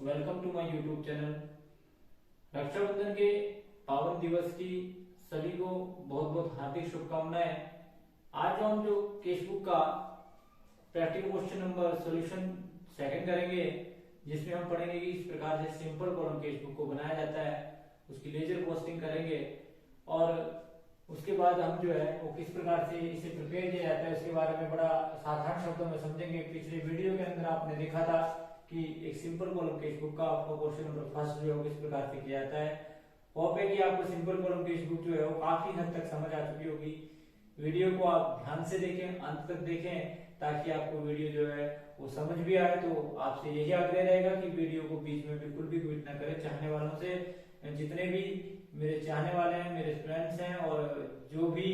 Welcome to my YouTube channel. Rakshabandhan के पावन दिवस की सभी को बहुत बहुत हार्दिक शुभकामनाएं। आज हम जो केसबुक का practical question number solution second करेंगे, जिसमें हम पढ़ेंगे कि इस प्रकार से सिंपल कॉलम केसबुक को बनाया जाता है, उसकी लेजर कॉस्टिंग करेंगे और उसके बाद हम जो है वो किस प्रकार से इसे प्रिपेयर किया जाता है उसके बारे में बड़ा साधारण शब्दों में समझेंगे। पिछले वीडियो के अंदर आपने देखा था कि एक सिंपल कॉलम केसबुक का आपको क्वेश्चन नंबर फर्स्ट जो है किस प्रकार से किया जाता है। होप है कि आपको सिंपल कॉलम केसबुक जो है वो काफी हद तक समझ आ चुकी होगी। वीडियो को आप ध्यान से देखें, अंत तक देखें, ताकि आपको वीडियो जो है वो समझ भी आए। तो आपसे यही आग्रह रहेगा कि वीडियो को बीच में बिल्कुल भी क्विट ना करें। चाहने वालों से, जितने भी मेरे चाहने वाले हैं, मेरे स्टूडेंट्स हैं और जो भी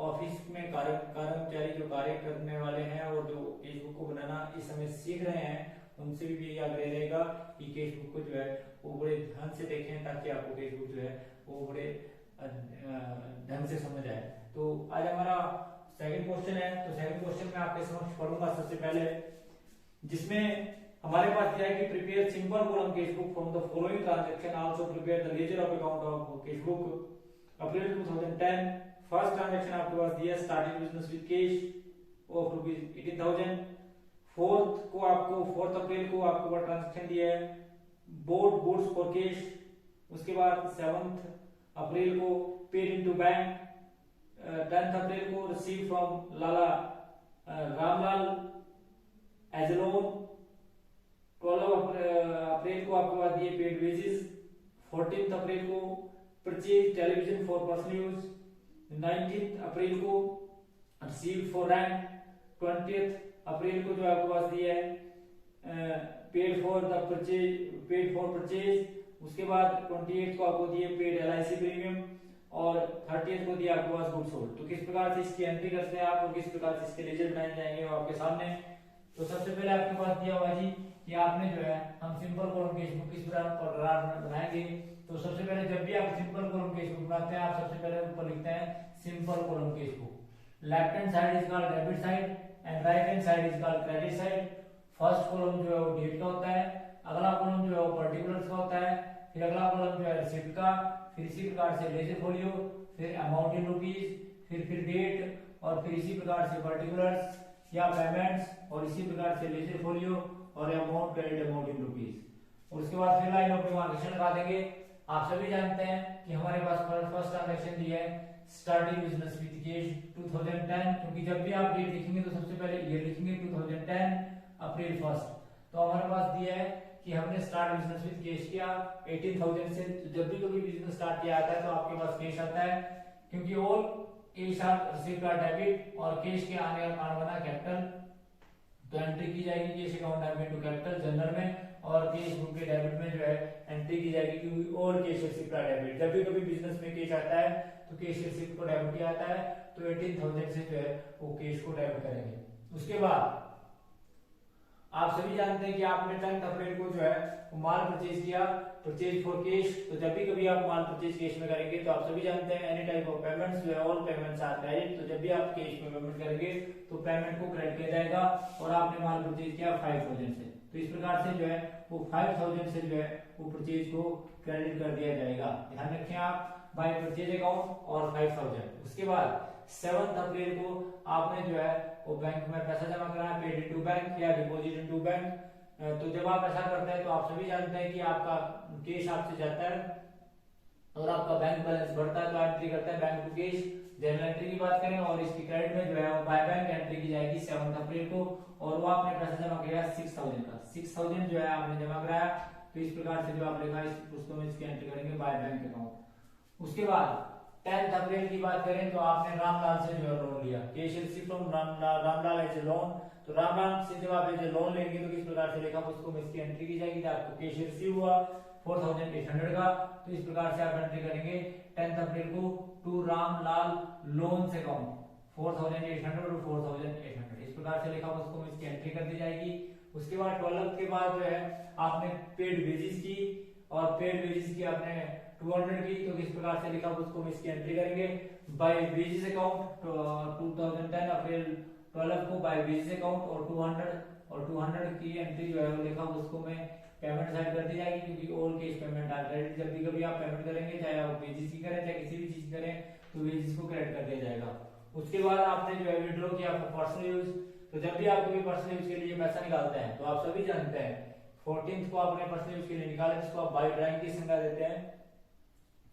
ऑफिस में कर्मचारी जो कार्य करने वाले हैं और जो केसबुक को बनाना इस समय सीख रहे हैं, उनसे भी यही आग्रह रहेगा कि केसबुक को जो है वो बड़े ध्यान से देखें, ताकि आपको केसबुक जो है वो बड़े ढंग से समझ आए। तो आज हमारा सेकंड क्वेश्चन है। तो सेकंड क्वेश्चन में आपके समक्ष पढ़ूंगा सबसे पहले, जिसमें हमारे पास क्या है कि prepare simple column casebook from the following transaction, also prepare the laser of account of casebook April 2010। First transaction आपके पास दिया, started business with cash of ₹18,000। Fourth April को आपको ट्रांजैक्शन दिया है, बोट गुड्स फॉर कैश। उसके बाद 7 अप्रैल को paid into bank. 10 अप्रैल को receive from Lala Ramlal as loan. 12 अप्रैल को आपके पास दिए पेड वेजेस। 14 अप्रैल को purchase television for personal use. 19 अप्रैल को रिसीव फॉर रेंट। 20 अप्रैल को जो आपके पास दिया है पेड फॉर परचेज। उसके बाद 28 को आपको दिए पेड LIC प्रीमियम और 30 को दिया आपके पास गुड्स सोल्ड। तो किस प्रकार से इसकी एंट्री करते हैं आप और किस प्रकार से इसके लेजर बनाए जाएंगे वो आपके सामने। तो सबसे पहले आपके पास दिया हुआ जी कि आपने जो है हम सिंपल कॉलम केसबुक किस प्रकार बनाएंगे। तो सबसे पहले जब भी आप सिंपल कॉलम केसबुक बनाते हैं, आप सबसे पहले ऊपर लिखते हैं simple column casebook. Left hand side is called debit side and right hand side is called credit side. First column जो है वो डेट का होता है, अगला कॉलम जो है वो पर्टिकुलर्स का होता है, फिर अगला कॉलम जो है रिसिप्ट का, फिर इसी प्रकार से लेजर फोलियो, फिर अमाउंट इन रुपीज, फिर डेट और फिर इसी प्रकार से पर्टिकुलर्स या पेमेंट्स और इसी प्रकार से लेजर फोलियो और amount credit amount in rupees. और उसके बाद फिर लाइन ऑफ डिमार्केशन लगा देंगे। आप सभी जानते हैं कि हमारे पास फर्स्ट ट्रांजैक्शन दिया है स्टार्टिंग बिजनेस विद कैश 2010, क्योंकि जब भी आप डेट लिखेंगे तो सबसे पहले ईयर लिखेंगे 2010 अप्रैल 1। तो हमारे पास दिया है कि हमने स्टार्ट बिजनेस विद कैश किया 18,000 से। तो जब भी कोई बिजनेस स्टार्ट किया जाता है तो आपके पास कैश आता है, क्योंकि all cash are received by debit और कैश के आने का कारण बना कैपिटल। तो एंट्री की जाएगी cash account debit to capital journal में, और कैश बुक के डेबिट में जो है एंट्री की जाएगी क्योंकि और कैश रिसीव्ड बाय डेबिट। जब भी कभी बिजनेस में कैश आता है तो कैश रिसीव्ड को डेबिट किया जाता है। तो 18,000 से जो है वो कैश को डेबिट करेंगे। उसके बाद आप सभी जानते हैं कि आपने 10 अप्रैल को जो है वो माल परचेज किया, परचेज फॉर कैश। तो जब भी कभी आप माल परचेज कैश में करेंगे तो आप सभी जानते हैं एनी टाइप ऑफ पेमेंट्स जो है ऑल पेमेंट्स आर क्रेडिट। तो जब भी आप कैश में पेमेंट करेंगे तो पेमेंट को क्रेडिट किया जाएगा और आपने माल परचेज किया 5,000 से। तो इस प्रकार से जो है वो 5,000 से जो है वो परचेज को क्रेडिट कर दिया जाएगा। ध्यान रखें आप, बाय परचेज अकाउंट और 5,000। उसके बाद 7 अप्रैल को आपने जो है वो बैंक में पैसा जमा कराया, पेड इनटू बैंक या डिपॉजिट इनटू बैंक। तो जब आप ऐसा करते हैं तो आप सभी जानते हैं कि आपका कैश आपसे जाता है और आपका बैंक बैलेंस बढ़ता है, तो एंट्री करता है bank to cash. Journal entry की बात करें और इसकी क्रेडिट में जो है वो बाय बैंक एंट्री की जाएगी 7 अप्रैल को, और वो आपने पैसा जमा किया 6,000 का। 6,000 जो है आपने जमा कराया। तो इस प्रकार से जो आप लिखा है उसको में इसकी एंट्री करेंगे बाय बैंक अकाउंट। उसके बाद 10 अप्रैल की बात करें तो आपने रामलाल से जो है लोन लिया, cash receive from Ramlal as a loan. तो रामलाल से जब आप एज ए लोन लेंगे तो किस प्रकार से लिखा उसको में इसकी एंट्री की जाएगी। आपको कैश रिसीव हुआ 4,800 का। तो इस प्रकार से आप एंट्री करेंगे 10 अप्रैल को टू रामलाल लोन्स अकाउंट 4,800 और 4,800 इस प्रकार से लिखा उसको में इसकी एंट्री कर दी जाएगी। उसके बाद 12 के बाद जो है आपने पेड वेजेस की और पेड वेजेस की आपने 200 की। तो किस प्रकार से लिखा उसको हम इसकी एंट्री करेंगे बाय वेजेस अकाउंट 2010 अप्रैल 12 को बाय वेजेस अकाउंट और 200 की एंट्री जो है वो लिखा उसको मैं पेमेंट साइड कर दी जाएगी, क्योंकि all cash payment are credit. जब भी कभी आप पेमेंट करेंगे, चाहे आप वेजेस की करें चाहे किसी भी चीज करें, तो वेजेस को क्रेडिट कर दिया जाएगा। उसके बाद आपने जो है विड्रॉ किया पर्सनल यूज, तो जब भी आप कोई पर्सनल यूज के लिए पैसा निकालते हैं तो आप सभी जानते हैं 14th को आपने पर्सनल यूज के लिए निकाला, जिसको आप बाय ड्राइंग की संज्ञा देते हैं,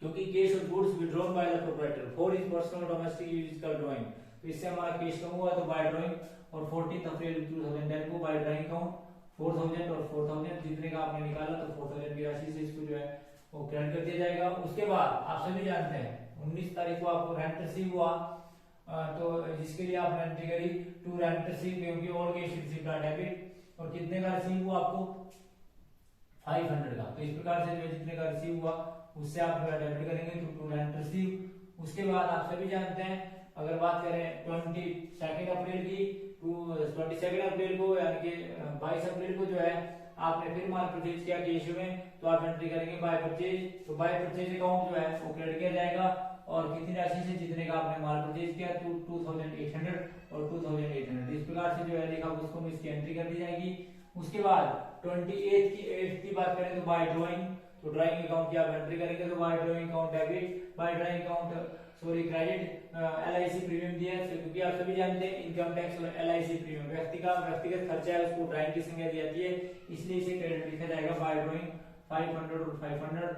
क्योंकि कैश और goods withdrawn by the proprietor for his personal domestic use का ड्राइंग, तो इससे हमारा कैश कम हुआ तो बाय ड्राइंग। और 14 अप्रैल 2010 को बाय ड्राइंग अकाउंट 4000 और 4000 जितने का आपने निकाला तो 4000 की राशि से इसको जो है वो क्रेडिट कर दिया जाएगा। उसके बाद आप सभी जानते हैं 19 तारीख को आपको रेंट रिसीव हुआ, तो जिसके लिए आपने एंट्री करी टू रेंट रिसीव, क्योंकि ऑल कैश रिसीव का डेबिट, और कितने का रिसीव हुआ आपको 500 का। तो इस प्रकार से जो जितने का रिसीव हुआ उससे आप डेबिट करेंगे टू रेंट रिसीव। उसके बाद आप सभी जानते हैं, अगर बात करें 22 अप्रैल की, 22 अप्रैल को यानी कि 22 अप्रैल को जो है आपने फिर माल परचेज किया कैश में, तो आप एंट्री करेंगे बाय परचेज। तो बाय परचेज अकाउंट जो है वो क्रेडिट किया जाएगा, और कितनी राशि से, जितने का आपने माल परचेज किया 2800 और 2800, इस प्रकार से जो है लिखा उसको इसकी एंट्री कर दी जाएगी। उसके बाद 28 की बात करें तो बाय ड्राइंग, तो ड्राइंग अकाउंट की आप एंट्री करेंगे तो by drawing account debit, by drawing account credit, LIC premium दिया है, क्योंकि आप सभी जानते हैं इनकम टैक्स और LIC प्रीमियम व्यक्तिगत खर्चा है, उसको ड्राइंग की संज्ञा दी जाती है, इसलिए इसे क्रेडिट लिखा जाएगा बाय ड्राइंग 500 और 500।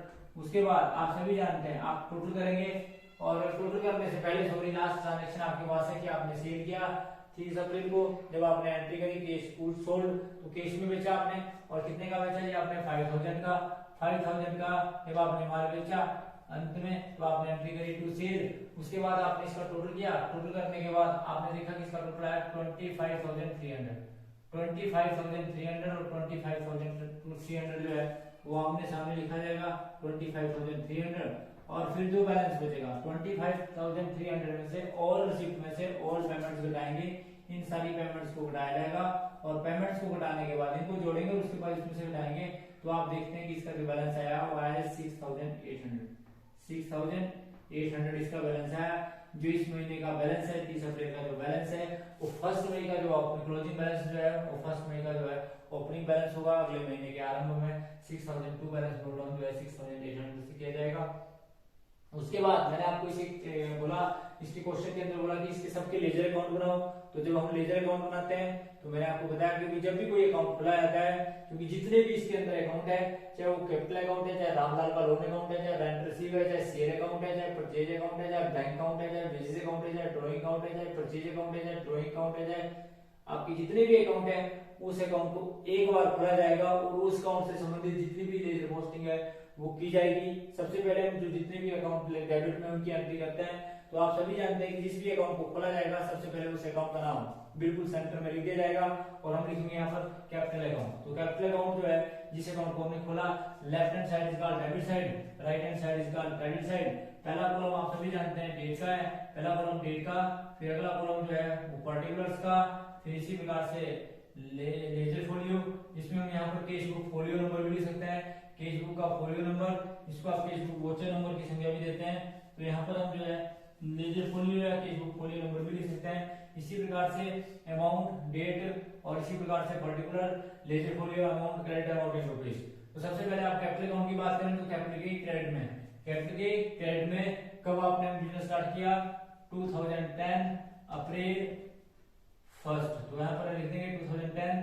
उसके बाद आप सभी जानते हैं आप टोटल करेंगे, और टोटल करने से पहले सॉरी लास्ट ट्रांजैक्शन आपके पास है कि आपने सेल किया 30 अप्रैल को, जब आपने एंट्री करी कैश गुड्स सोल्ड, तो कैश में बेचा आपने, और कितने का बेचा ये आपने 5000 का जब आपने माल बेचा अंत में, तो आपने एंट्री करी टू सेल। उसके बाद आपने इसका टोटल किया, टोटल करने के बाद आपने देखा कि इसका टोटल आया 25300 और 25300 जो है वो आमने सामने लिखा जाएगा 25300, और फिर जो बैलेंस बचेगा 25300 में से ऑल रिसीप्ट में से ऑल पेमेंट्स घटाएंगे, इन सारी पेमेंट्स को घटाया जाएगा, और पेमेंट्स को घटाने के बाद इनको जोड़ेंगे और उसके बाद इसमें से घटाएंगे, तो आप देखते हैं कि इसका जो बैलेंस आया वो आया 6800 इसका बैलेंस आया। जो इस महीने का बैलेंस है 30 अप्रैल का जो बैलेंस है वो फर्स्ट मई का जो क्लोजिंग बैलेंस जो है वो फर्स्ट मई का जो है ओपनिंग बैलेंस होगा, अगले महीने के आरंभ में 6002 बैलेंस नोट डाउन जो है 6800 से किया जाएगा। उसके बाद मैंने आपको इसे बोला, इसके क्वेश्चन के अंदर बोला कि इसके सबके लेजर अकाउंट बनाओ, तो जब हम लेजर अकाउंट बनाते हैं तो मैंने आपको बताया कि जब भी कोई अकाउंट खुला जाता है, क्योंकि जितने भी इसके अंदर अकाउंट है, चाहे वो कैपिटल अकाउंट है, चाहे रामलाल का लोन अकाउंट है, चाहे रेंट रिसीव है, चाहे शेयर अकाउंट है, चाहे परचेज अकाउंट है, चाहे बैंक अकाउंट है, चाहे वेजेस अकाउंट है, चाहे ड्रॉइंग अकाउंट है, चाहे परचेज अकाउंट है, चाहे ड्रॉइंग अकाउंट है, चाहे आपके जितने भी अकाउंट है, उस अकाउंट को एक बार खोला जाएगा और उस अकाउंट से संबंधित जितनी भी लेजर पोस्टिंग है वो की जाएगी। सबसे पहले हम जो जितने भी अकाउंट डेबिट में उनकी एंट्री करते हैं, तो आप सभी जानते हैं कि जिस भी अकाउंट को खोला जाएगा सबसे पहले उस अकाउंट का नाम बिल्कुल सेंटर में लिख दिया जाएगा, और हम लिखेंगे यहाँ पर कैपिटल अकाउंट। तो कैपिटल अकाउंट जो है जिस अकाउंट को हमने खोला, left hand side is called debit side, right hand side is called credit side. पहला कॉलम आप सभी जानते हैं डेट का है, पहला कॉलम डेट का, फिर अगला कॉलम जो है वो पर्टिकुलर्स का, फिर इसी प्रकार से लेजर फोलियो, जिसमें हम यहाँ पर कैश बुक फोलियो नंबर भी लिख सकते हैं, कैश बुक का फोलियो नंबर, इसको आप कैश बुक वोचर नंबर की संख्या भी देते हैं, तो यहाँ पर हम जो है लेजर फोलियो या कैश बुक फोलियो नंबर भी लिख सकते हैं। इसी प्रकार से अमाउंट, डेट, और इसी प्रकार से particular, ledger folio, amount, credit amount in rupees. तो सबसे पहले आप कैपिटल अकाउंट की बात करें तो कैपिटल के क्रेडिट में, कैपिटल के क्रेडिट में कब आपने बिजनेस स्टार्ट किया, 2010 अप्रैल 1, तो यहाँ पर लिख देंगे 2010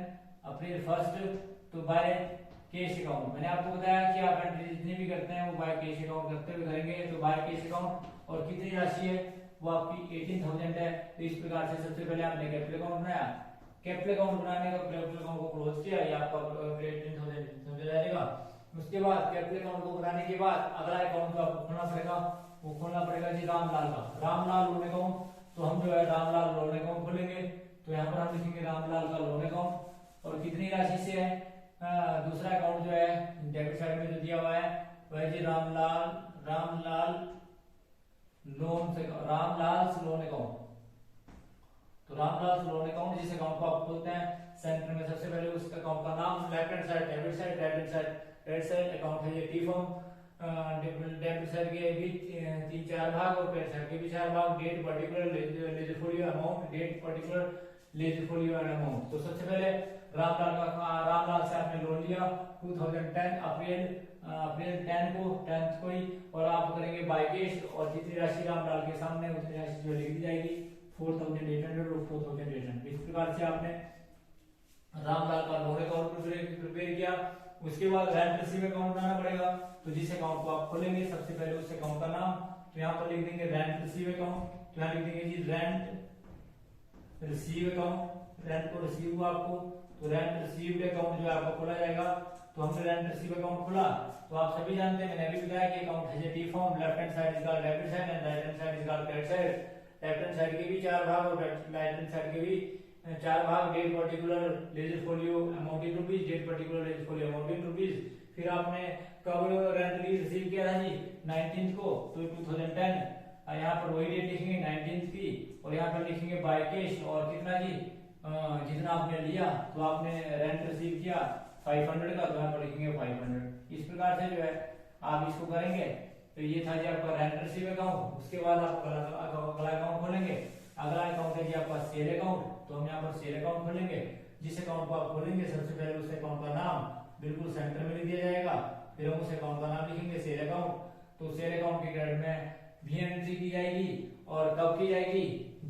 अप्रैल 1, तो बाय कैश अकाउंट। मैंने आपको बताया कि आप एंट्री जितनी भी करते हैं वो बाय कैश अकाउंट करते हुए करेंगे, तो बाय कैश अकाउंट, और कितनी राशि है वो आपकी 18000 है। तो इस प्रकार से सबसे पहले आपने कैपिटल अकाउंट बनाया, कैपिटल अकाउंट बनाने का कैपिटल अकाउंट को क्लोज किया, ये आपका 18000 समझ जाएगा। उसके बाद कैपिटल अकाउंट को बनाने के बाद अगला अकाउंट जो आपको खोलना पड़ेगा वो खोलना पड़ेगा जी रामलाल का, रामलाल लोन अकाउंट। तो हम जो है रामलाल लोन अकाउंट खोलेंगे, तो यहाँ पर हम लिखेंगे रामलाल का लोन अकाउंट, और कितनी राशि से है, दूसरा अकाउंट जो है डेबिट साइड में जो दिया हुआ है वह जी रामलाल लोन अकाउंट। तो रामलाल लोन अकाउंट जिस अकाउंट को आप खोलते हैं, सेंटर में सबसे पहले उस अकाउंट का नाम, left hand side debit side, right hand side credit side, account है ये टी फॉर्म, डेबिट साइड के भी 3-4 भाग और क्रेडिट साइड के भी 4 भाग, date particular, ledger folio amount, date particular, ledger folio and amount. तो सबसे पहले रामलाल से आपने लोन लिया 2010 अप्रैल 10th को ही, और आप करेंगे बाय कैश, और जितनी राशि रामलाल के सामने उतनी राशि जो लिख दी जाएगी 4800 और 4800। इस प्रकार से आपने रामलाल का लोन अकाउंट प्रिपेयर किया। उसके बाद रेंट रिसीव अकाउंट बनाना पड़ेगा। तो जिस अकाउंट को आप खोलेंगे सबसे पहले उस अकाउंट का नाम, तो यहाँ पर लिख देंगे रेंट रिसीव अकाउंट, तो यहाँ लिख देंगे जी रेंट रिसीव अकाउंट, रेंट को रिसीव हुआ आपको, तो रेंट रिसीव्ड अकाउंट जो है आपको खोला जाएगा। तो हमने रेंट रिसीव अकाउंट खोला, तो आप सभी जानते हैं, मैंने अभी बताया कि अकाउंट है T form, left hand side is called debit side and right hand side is called credit side. Left hand side के भी 4 भाग और राइट हैंड साइड के भी 4 भाग, date particular ledger folio amount in rupees, date particular ledger folio amount in rupees. फिर आपने कब रेंट रिसीव किया था जी 19th को, तो 2010, यहाँ पर वही डेट लिखेंगे 19th की, और यहाँ पर लिखेंगे बाय कैश, और कितना जी जितना आपने लिया, तो आपने रेंट रिसीव किया 500 का, तो यहाँ पर लिखेंगे 500। इस प्रकार से जो है आप इसको करेंगे। तो ये था जी आपका रेंट रिसीव अकाउंट। उसके बाद आप अगला अकाउंट खोलेंगे। अगला अकाउंट है जी आपका सेल अकाउंट, तो हम यहाँ पर सेल अकाउंट खोलेंगे। जिस अकाउंट को आप खोलेंगे सबसे पहले उस अकाउंट का नाम बिल्कुल सेंटर में लिख दिया जाएगा, फिर हम उस अकाउंट का नाम लिखेंगे सेल अकाउंट। तो सेल अकाउंट के क्रेडिट में भी एंट्री की जाएगी, और कब की जाएगी,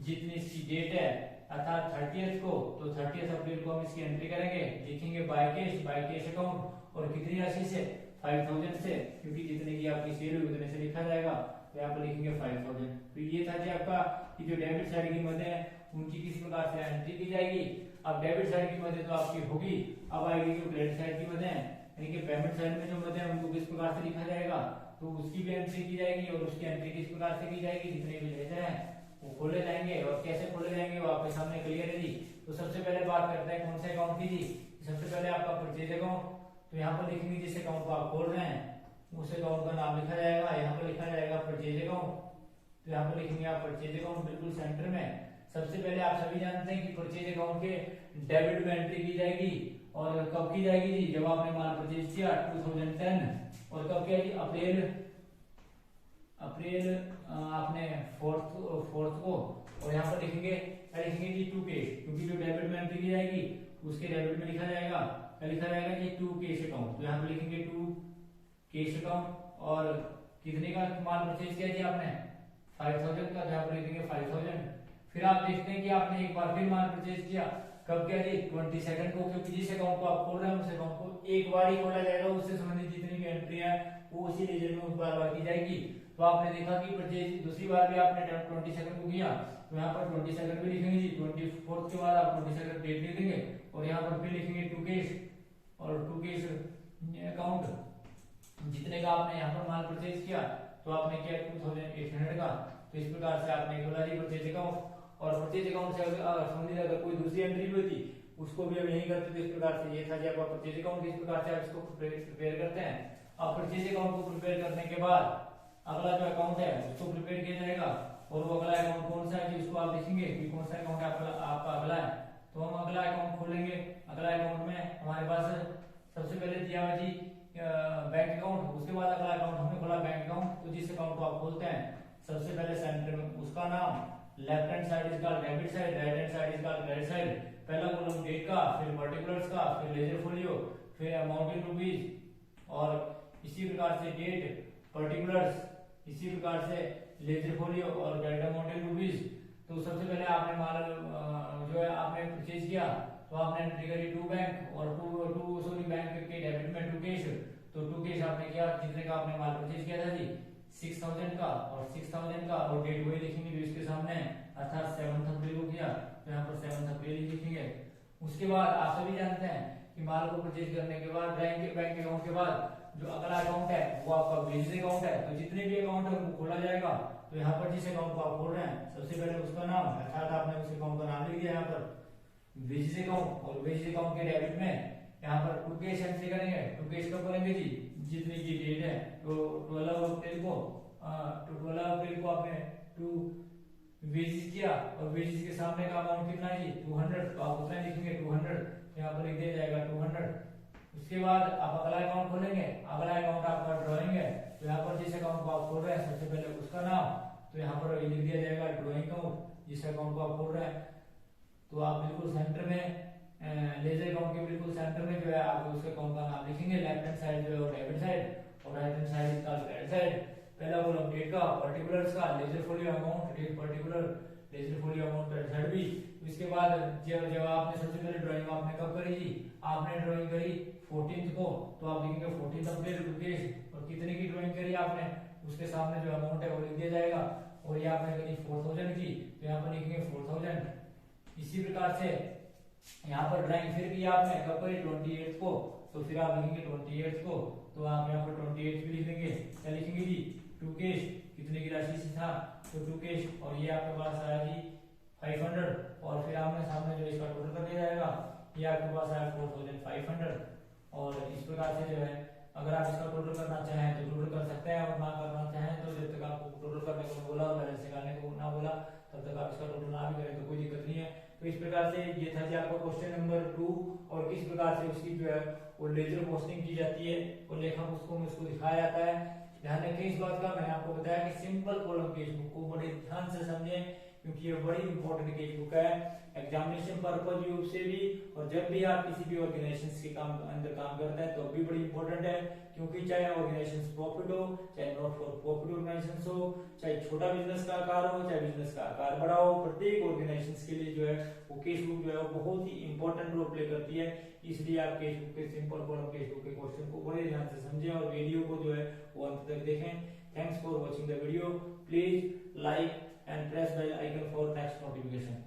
जितनी इसकी डेट है अर्थात 30th को, तो 30 अप्रैल को हम इसकी एंट्री करेंगे, लिखेंगे बाय कैश अकाउंट, और कितनी राशि से 5000 से, क्योंकि जितने की आपकी सेल हुई उतने से लिखा जाएगा, तो यहाँ पर लिखेंगे 5000। तो ये था जी आपका जो डेबिट साइड की मदें हैं उनकी किस प्रकार से एंट्री की जाएगी। अब डेबिट साइड की मदें तो आपकी होगी, अब आएगी जो क्रेडिट साइड की मदें हैं, यानी कि पेमेंट साइड में जो मदें हैं उनको किस प्रकार से लिखा जाएगा, तो उसकी भी एंट्री की जाएगी, और उसकी एंट्री किस प्रकार से की जाएगी, जितने भी लेजर हैं वो खोले जाएंगे, और कैसे खोले जाएंगे वो आपके सामने क्लियर है जी। तो सबसे पहले बात करते हैं कौन से अकाउंट की जी। सबसे पहले आपका परचेज अकाउंट, तो यहाँ पर लिखेंगे जिस अकाउंट को आप खोल रहे हैं उस अकाउंट का नाम लिखा जाएगा, यहाँ पर लिखा जाएगा परचेज अकाउंट, तो यहाँ पर लिखेंगे आप परचेज अकाउंट बिल्कुल सेंटर में। सबसे पहले आप सभी जानते हैं कि परचेज अकाउंट के डेबिट में एंट्री की जाएगी, और कब की जाएगी जी, जब आपने माल परचेज किया 2010, और कब किया जी अप्रैल आपने 4th को, और यहाँ पर लिखेंगे जी 2 कैश, क्योंकि जो डेबिट में एंट्री की जाएगी उसके डेबिट में लिखा जाएगा जी 2 कैश अकाउंट, तो यहाँ पर लिखेंगे 2 कैश अकाउंट। और कितने का माल परचेज किया जी आपने 5000 का, यहाँ पर लिखेंगे 5000। फिर आप देखते हैं कि आपने एक बार फिर माल परचेज किया, कब किया जी 22 को, क्योंकि जिस अकाउंट को आप खोल रहे हैं उस अकाउंट को एक बार ही खोला जाएगा, उससे संबंधित जितनी भी एंट्री है वो उसी लेजर में उस बार की जाएगी। तो आपने देखा कि परचेज दूसरी बार भी आपने 22 को किया, तो यहाँ पर 22 भी लिखेंगे जी, 24 के बाद आप 22 डेट लिख देंगे, और यहाँ पर फिर लिखेंगे 2 कैश, और 2 कैश अकाउंट जितने का आपने यहाँ पर माल परचेज किया, तो आपने किया 2800 का। तो इस प्रकार से आपने खोला जी परचेज अकाउंट। और परचेज अकाउंट से संबंधित अगर कोई दूसरी एंट्री भी होती उसको भी हम यही करते थे। इस प्रकार से ये था जी आपका परचेज अकाउंट, इस प्रकार से आप इसको प्रिपेयर करते हैं। अब परचेज अकाउंट को प्रिपेयर करने के बाद अगला जो अकाउंट है उसको प्रिपेयर किया जाएगा, और वो अगला अकाउंट कौन सा है जी उसको आप लिखेंगे कि कौन सा अकाउंट आपका अगला है। तो हम अगला अकाउंट खोलेंगे। अगला अकाउंट में हमारे पास सबसे पहले दिया हुआ जी बैंक अकाउंट, उसके बाद अगला अकाउंट हमने खोला बैंक अकाउंट। तो जिस अकाउंट को आप खोलते हैं सबसे पहले सेंटर में उसका नाम, left hand side is called debit side, right hand side is called credit side. पहला कॉलम डेट का, फिर पर्टिकुलर्स का, फिर लेजर फोलियो, फिर अमाउंट इन रुपीज, और इसी प्रकार से डेट पर्टिकुलर्स, इसी प्रकार से लेजर फोलियो और क्रेडिट अमाउंट इन रुपीज। तो सबसे पहले आपने माल जो है आपने परचेज किया, तो आपने एंट्री करी 2 बैंक, और 2 बैंक के डेबिट में 2 कैश। तो 2 कैश आपने किया, जितने का आपने माल परचेज किया था जी 6000 का, और 6000 का, और डेट वही लिखेंगे जो इसके सामने अर्थात 7 अप्रैल को किया, तो यहाँ पर 7 अप्रैल लिखेंगे। उसके बाद आप सभी जानते हैं कि माल को परचेज करने के बाद बैंक अकाउंट के बाद जो अगला अकाउंट है वो आपका बिजनेस अकाउंट है। तो जितने भी अकाउंट है वो खोला जाएगा। तो यहाँ पर जिस अकाउंट को आप खोल रहे हैं सबसे पहले उसका नाम, अर्थात आपने उस अकाउंट का नाम लिख दिया यहाँ पर बिजनेस अकाउंट, और बिजनेस अकाउंट के डेबिट में यहाँ पर 2 कैश एंट्री करेंगे। 2 कैश कब करेंगे जी, जितनी की डेट है, तो 12 अप्रैल को आपने 2 वेजेस किया, और वेजेस के सामने का अमाउंट कितना है जी 200, तो आप उतना लिखेंगे 200, यहाँ पर लिख दिया जाएगा 200। उसके बाद आप अगला अकाउंट खोलेंगे। अगला अकाउंट आपका ड्राइंग है, तो यहाँ पर जिस अकाउंट को आप खोल रहे हैं सबसे पहले उसका नाम, तो यहाँ पर लिख दिया जाएगा ड्राइंग अकाउंट जिस अकाउंट को आप खोल रहे हैं। तो आप बिल्कुल सेंटर में लेजर अकाउंट के बिल्कुल सेंटर में जो है आप उसके अकाउंट का नाम लिखेंगे, लेफ्ट हैंड साइड जो है वो डेबिट साइड और राइट हैंड साइड इसका क्रेडिट साइड। पहला कॉलम डेट का, पर्टिकुलर्स का, ledger folio amount, date particular, ledger folio amount credit side भी। इसके बाद जब आपने सबसे पहले ड्राइंग आपने कब करी जी, आपने ड्राइंग करी 14th को, तो आप लिखेंगे 14th अप्रैल रुपीज और कितने की ड्राइंग करी आपने, उसके सामने जो अमाउंट है वो लिख दिया जाएगा। और ये आपने करी 4000 की, तो यहाँ पर लिखेंगे 4000। इसी प्रकार से यहाँ पर ड्राइंग फिर भी आपने कब करी 28th को, तो फिर आप लिखेंगे 28th को, तो आप यहाँ पर 28 भी लिख देंगे। क्या लिखेंगे जी, टू कैश, कितने की राशि से था, तो टू कैश, और ये आपके पास आया जी 500, और फिर आपने सामने जो इसका टोटल कर दिया जाएगा, ये आपके पास आया 4500। और इस प्रकार से जो है अगर आप इसका टोटल करना चाहें तो टोटल कर सकते हैं, और ना करना चाहें तो जब तक आपको टोटल करने को बोला और बैलेंस निकालने को ना बोला तब तक आप इसका टोटल ना भी करें तो कोई दिक्कत नहीं है। तो इस प्रकार से ये था जी आपका क्वेश्चन नंबर 2, और किस प्रकार से उसकी जो है वो लेजर पोस्टिंग की जाती है और लेखा पुस्तकों में उसको दिखाया जाता है। ध्यान रखें इस बात का, मैंने आपको बताया कि सिंपल कॉलम केस बुक को बड़े ध्यान से समझें, क्योंकि ये बड़ी इंपॉर्टेंट केस बुक है एग्जामिनेशन पर्पज रूप से भी, और जब भी आप किसी भी ऑर्गेनाइजेशन के काम अंदर काम करते हैं तो भी बड़ी इंपॉर्टेंट है। क्योंकि चाहे ऑर्गेनाइजेशन प्रॉफिट हो, चाहे नॉट फॉर प्रॉफिट ऑर्गेनाइजेशन हो, चाहे छोटा बिजनेस का आकार हो, चाहे बिजनेस का आकार बड़ा हो, प्रत्येक ऑर्गेनाइजेशन के लिए जो है वो केस बुक जो है वो बहुत ही इंपॉर्टेंट रोल प्ले करती है। इसलिए आप केस बुक के सिंपल कॉलम केस बुक के क्वेश्चन को बड़े ध्यान से समझें और वीडियो को जो है वो अंत तक देखें। Thanks for watching the video. Please like and press bell icon for next notification.